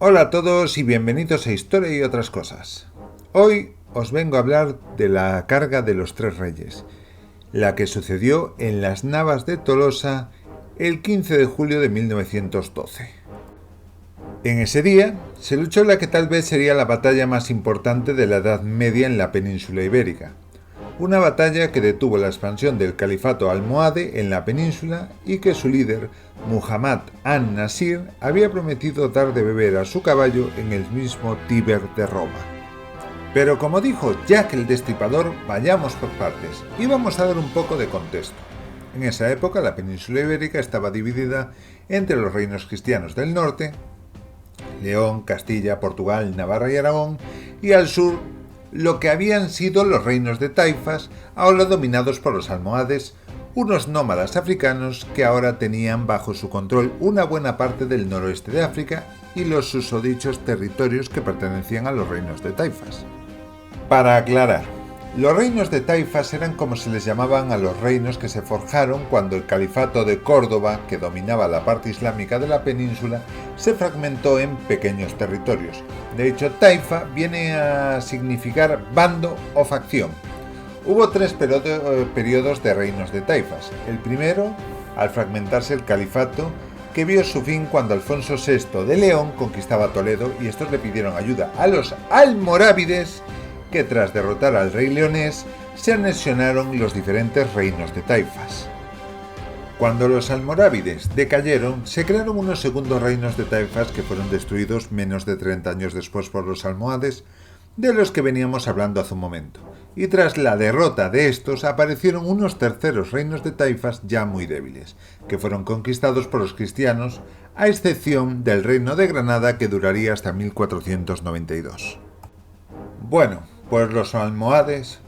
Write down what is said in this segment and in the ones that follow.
Hola a todos y bienvenidos a Historia y otras cosas. Hoy os vengo a hablar de la carga de los Tres Reyes, la que sucedió en las Navas de Tolosa el 15 de julio de 1912. En ese día se luchó la que tal vez sería la batalla más importante de la Edad Media en la península ibérica. Una batalla que detuvo la expansión del califato almohade en la península y que su líder, Muhammad an-Nasir, había prometido dar de beber a su caballo en el mismo Tíber de Roma. Pero como dijo Jack el Destripador, vayamos por partes y vamos a dar un poco de contexto. En esa época la península ibérica estaba dividida entre los reinos cristianos del norte, León, Castilla, Portugal, Navarra y Aragón, y al sur lo que habían sido los reinos de taifas, ahora dominados por los almohades, unos nómadas africanos que ahora tenían bajo su control una buena parte del noroeste de África y los susodichos territorios que pertenecían a los reinos de taifas. Para aclarar, los reinos de taifas eran como se les llamaban a los reinos que se forjaron cuando el califato de Córdoba, que dominaba la parte islámica de la península, se fragmentó en pequeños territorios. De hecho, taifa viene a significar bando o facción. Hubo tres periodos de reinos de taifas. El primero, al fragmentarse el califato, que vio su fin cuando Alfonso VI de León conquistaba Toledo y estos le pidieron ayuda a los almorávides, que tras derrotar al rey leonés se anexionaron los diferentes reinos de taifas. Cuando los almorávides decayeron, se crearon unos segundos reinos de taifas que fueron destruidos menos de 30 años después por los almohades, de los que veníamos hablando hace un momento, y tras la derrota de estos aparecieron unos terceros reinos de taifas ya muy débiles, que fueron conquistados por los cristianos, a excepción del reino de Granada que duraría hasta 1492. Bueno, pues los almohades,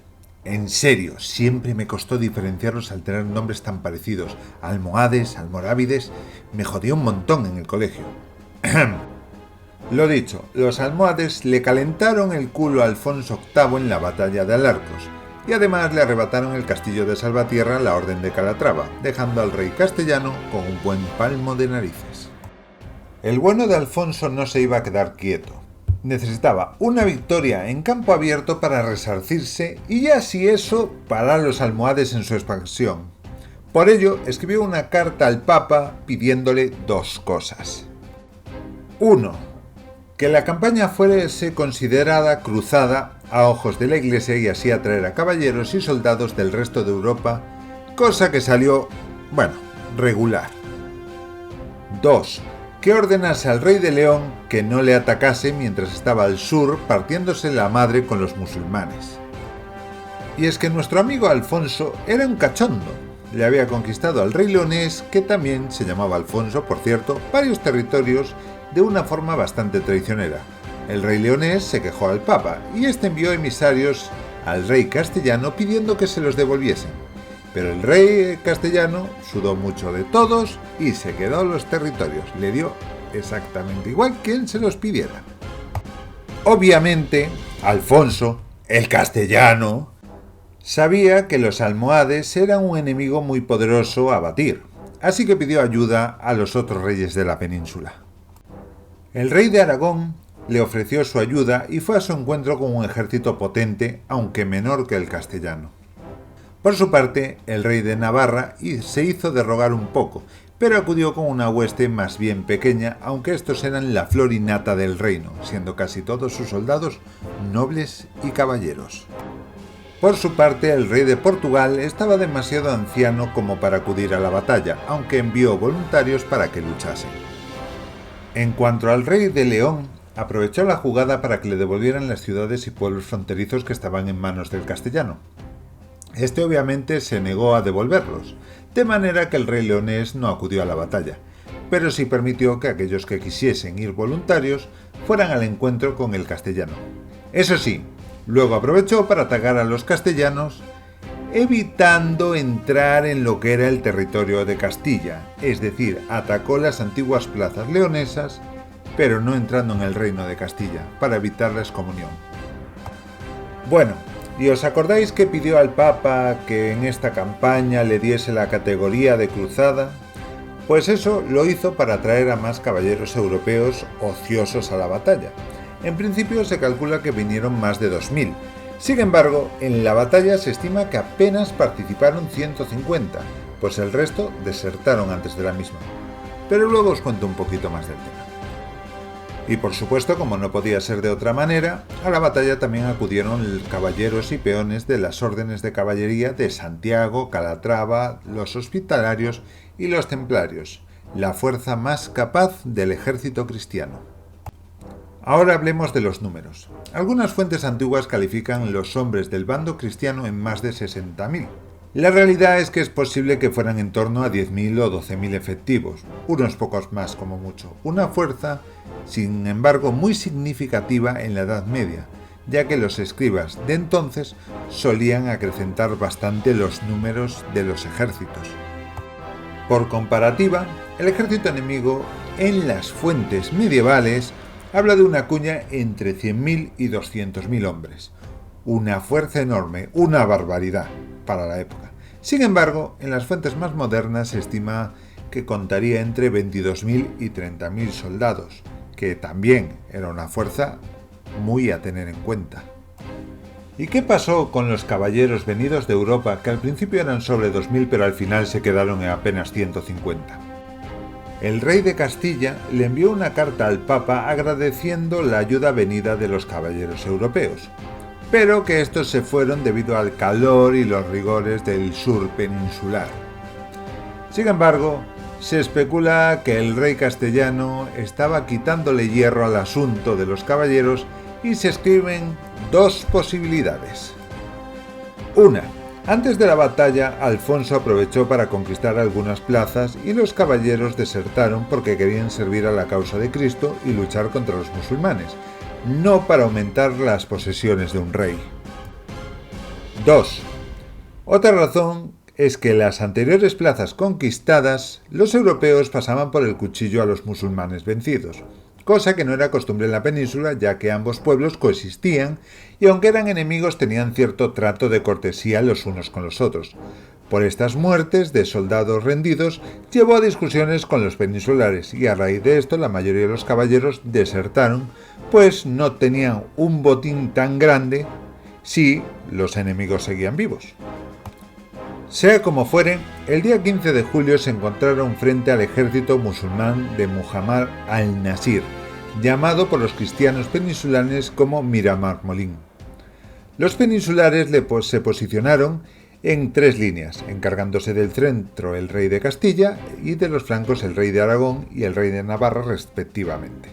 en serio, siempre me costó diferenciarlos al tener nombres tan parecidos. Almohades, almorávides, me jodía un montón en el colegio. Lo dicho, los almohades le calentaron el culo a Alfonso VIII en la batalla de Alarcos y además le arrebataron el castillo de Salvatierra a la Orden de Calatrava, dejando al rey castellano con un buen palmo de narices. El bueno de Alfonso no se iba a quedar quieto. Necesitaba una victoria en campo abierto para resarcirse y ya si eso, parar los almohades en su expansión. Por ello, escribió una carta al Papa pidiéndole dos cosas. 1. Que la campaña fuese considerada cruzada a ojos de la Iglesia y así atraer a caballeros y soldados del resto de Europa, cosa que salió, regular. 2. Que ordenase al rey de León que no le atacase mientras estaba al sur partiéndose la madre con los musulmanes. Y es que nuestro amigo Alfonso era un cachondo. Le había conquistado al rey leonés, que también se llamaba Alfonso, por cierto, varios territorios de una forma bastante traicionera. El rey leonés se quejó al Papa y este envió emisarios al rey castellano pidiendo que se los devolviesen. Pero el rey castellano sudó mucho de todos y se quedó los territorios. Le dio exactamente igual quien se los pidiera. Obviamente, Alfonso, el castellano, sabía que los almohades eran un enemigo muy poderoso a batir, así que pidió ayuda a los otros reyes de la península. El rey de Aragón le ofreció su ayuda y fue a su encuentro con un ejército potente, aunque menor que el castellano. Por su parte, el rey de Navarra se hizo de rogar un poco, pero acudió con una hueste más bien pequeña, aunque estos eran la flor y nata del reino, siendo casi todos sus soldados nobles y caballeros. Por su parte, el rey de Portugal estaba demasiado anciano como para acudir a la batalla, aunque envió voluntarios para que luchasen. En cuanto al rey de León, aprovechó la jugada para que le devolvieran las ciudades y pueblos fronterizos que estaban en manos del castellano. Este obviamente se negó a devolverlos, de manera que el rey leonés no acudió a la batalla, pero sí permitió que aquellos que quisiesen ir voluntarios fueran al encuentro con el castellano. Eso sí, luego aprovechó para atacar a los castellanos, evitando entrar en lo que era el territorio de Castilla, es decir, atacó las antiguas plazas leonesas, pero no entrando en el reino de Castilla, para evitar la excomunión. Bueno, ¿y os acordáis que pidió al Papa que en esta campaña le diese la categoría de cruzada? Pues eso lo hizo para atraer a más caballeros europeos ociosos a la batalla. En principio se calcula que vinieron más de 2000. Sin embargo, en la batalla se estima que apenas participaron 150, pues el resto desertaron antes de la misma. Pero luego os cuento un poquito más del tema. Y por supuesto, como no podía ser de otra manera, a la batalla también acudieron caballeros y peones de las órdenes de caballería de Santiago, Calatrava, los hospitalarios y los templarios, la fuerza más capaz del ejército cristiano. Ahora hablemos de los números. Algunas fuentes antiguas califican los hombres del bando cristiano en más de 60.000. La realidad es que es posible que fueran en torno a 10.000 o 12.000 efectivos, unos pocos más como mucho. Una fuerza, sin embargo, muy significativa en la Edad Media, ya que los escribas de entonces solían acrecentar bastante los números de los ejércitos. Por comparativa, el ejército enemigo en las fuentes medievales habla de una cuña entre 100.000 y 200.000 hombres. Una fuerza enorme, una barbaridad para la época. Sin embargo, en las fuentes más modernas se estima que contaría entre 22.000 y 30.000 soldados, que también era una fuerza muy a tener en cuenta. ¿Y qué pasó con los caballeros venidos de Europa, que al principio eran sobre 2.000 pero al final se quedaron en apenas 150? El rey de Castilla le envió una carta al Papa agradeciendo la ayuda venida de los caballeros europeos, pero que estos se fueron debido al calor y los rigores del sur peninsular. Sin embargo, se especula que el rey castellano estaba quitándole hierro al asunto de los caballeros y se escriben dos posibilidades. Una, antes de la batalla, Alfonso aprovechó para conquistar algunas plazas y los caballeros desertaron porque querían servir a la causa de Cristo y luchar contra los musulmanes, no para aumentar las posesiones de un rey. 2. Otra razón es que en las anteriores plazas conquistadas, los europeos pasaban por el cuchillo a los musulmanes vencidos, cosa que no era costumbre en la península, ya que ambos pueblos coexistían y aunque eran enemigos tenían cierto trato de cortesía los unos con los otros. Por estas muertes de soldados rendidos llevó a discusiones con los peninsulares y a raíz de esto la mayoría de los caballeros desertaron, pues no tenían un botín tan grande si los enemigos seguían vivos. Sea como fuere, el día 15 de julio se encontraron frente al ejército musulmán de Muhammad al-Nasir, llamado por los cristianos peninsulares como Miramarmolín. Los peninsulares se posicionaron en 3 líneas, encargándose del centro el rey de Castilla y de los flancos el rey de Aragón y el rey de Navarra respectivamente.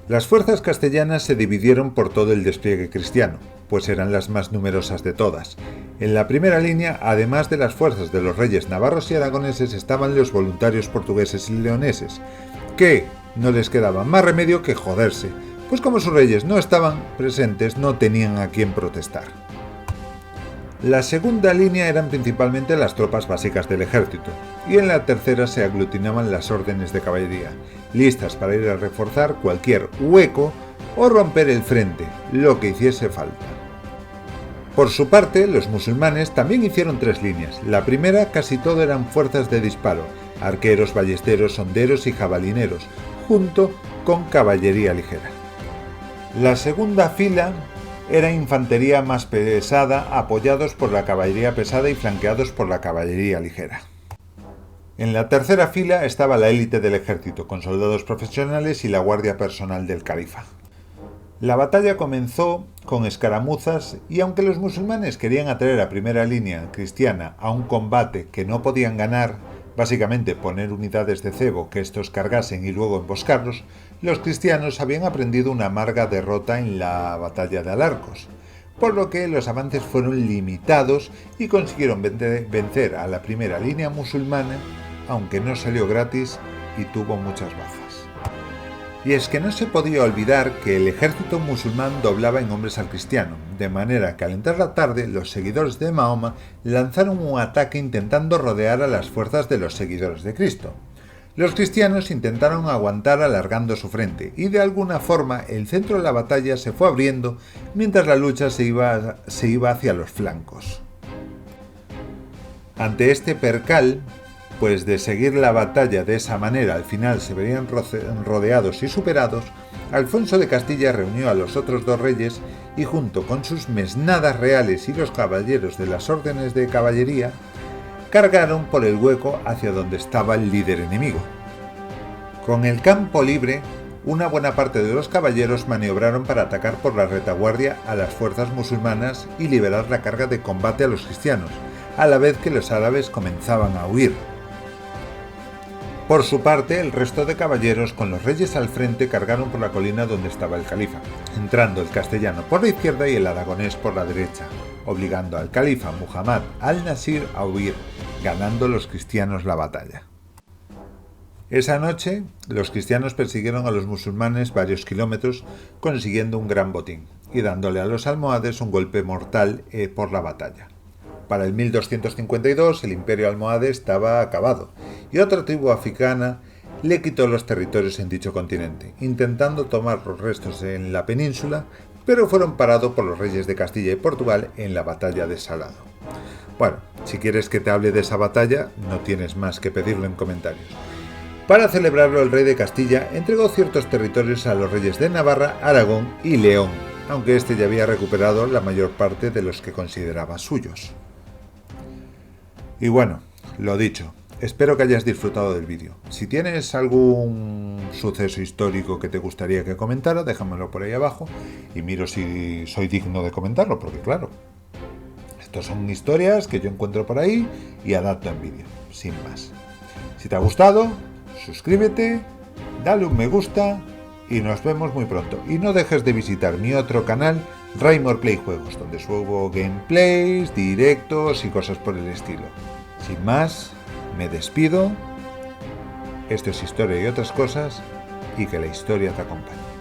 Las fuerzas castellanas se dividieron por todo el despliegue cristiano, pues eran las más numerosas de todas. En la primera línea, además de las fuerzas de los reyes navarros y aragoneses, estaban los voluntarios portugueses y leoneses, que no les quedaba más remedio que joderse, pues como sus reyes no estaban presentes, no tenían a quién protestar. La segunda línea eran principalmente las tropas básicas del ejército, y en la tercera se aglutinaban las órdenes de caballería, listas para ir a reforzar cualquier hueco o romper el frente, lo que hiciese falta. Por su parte, los musulmanes también hicieron 3 líneas. La primera casi todo eran fuerzas de disparo, arqueros, ballesteros, honderos y jabalineros, junto con caballería ligera. La segunda fila era infantería más pesada, apoyados por la caballería pesada y flanqueados por la caballería ligera. En la tercera fila estaba la élite del ejército, con soldados profesionales y la guardia personal del califa. La batalla comenzó con escaramuzas y aunque los musulmanes querían atraer a primera línea cristiana a un combate que no podían ganar, básicamente poner unidades de cebo que estos cargasen y luego emboscarlos, los cristianos habían aprendido una amarga derrota en la batalla de Alarcos, por lo que los avances fueron limitados y consiguieron vencer a la primera línea musulmana, aunque no salió gratis y tuvo muchas bajas. Y es que no se podía olvidar que el ejército musulmán doblaba en hombres al cristiano, de manera que al entrar la tarde los seguidores de Mahoma lanzaron un ataque intentando rodear a las fuerzas de los seguidores de Cristo. Los cristianos intentaron aguantar alargando su frente y de alguna forma el centro de la batalla se fue abriendo mientras la lucha se iba hacia los flancos. Ante este percal, pues de seguir la batalla de esa manera al final se verían rodeados y superados, Alfonso de Castilla reunió a los otros dos reyes y junto con sus mesnadas reales y los caballeros de las órdenes de caballería, cargaron por el hueco hacia donde estaba el líder enemigo. Con el campo libre, una buena parte de los caballeros maniobraron para atacar por la retaguardia a las fuerzas musulmanas y liberar la carga de combate a los cristianos, a la vez que los árabes comenzaban a huir. Por su parte, el resto de caballeros, con los reyes al frente, cargaron por la colina donde estaba el califa, entrando el castellano por la izquierda y el aragonés por la derecha, obligando al califa Muhammad al-Nasir a huir, ganando los cristianos la batalla. Esa noche, los cristianos persiguieron a los musulmanes varios kilómetros, consiguiendo un gran botín, y dándole a los almohades un golpe mortal por la batalla. Para el 1252 el imperio almohade estaba acabado, y otra tribu africana le quitó los territorios en dicho continente, intentando tomar los restos en la península, pero fueron parados por los reyes de Castilla y Portugal en la batalla de Salado. Bueno, si quieres que te hable de esa batalla, no tienes más que pedirlo en comentarios. Para celebrarlo, el rey de Castilla entregó ciertos territorios a los reyes de Navarra, Aragón y León, aunque este ya había recuperado la mayor parte de los que consideraba suyos. Y bueno, lo dicho, espero que hayas disfrutado del vídeo. Si tienes algún suceso histórico que te gustaría que comentara, déjamelo por ahí abajo y miro si soy digno de comentarlo, porque claro, estos son historias que yo encuentro por ahí y adapto en vídeo, sin más. Si te ha gustado, suscríbete, dale un me gusta y nos vemos muy pronto. Y no dejes de visitar mi otro canal, Raymore Play Juegos, donde subo gameplays, directos y cosas por el estilo. Sin más, me despido. Esto es Historia y otras cosas, y que la historia te acompañe.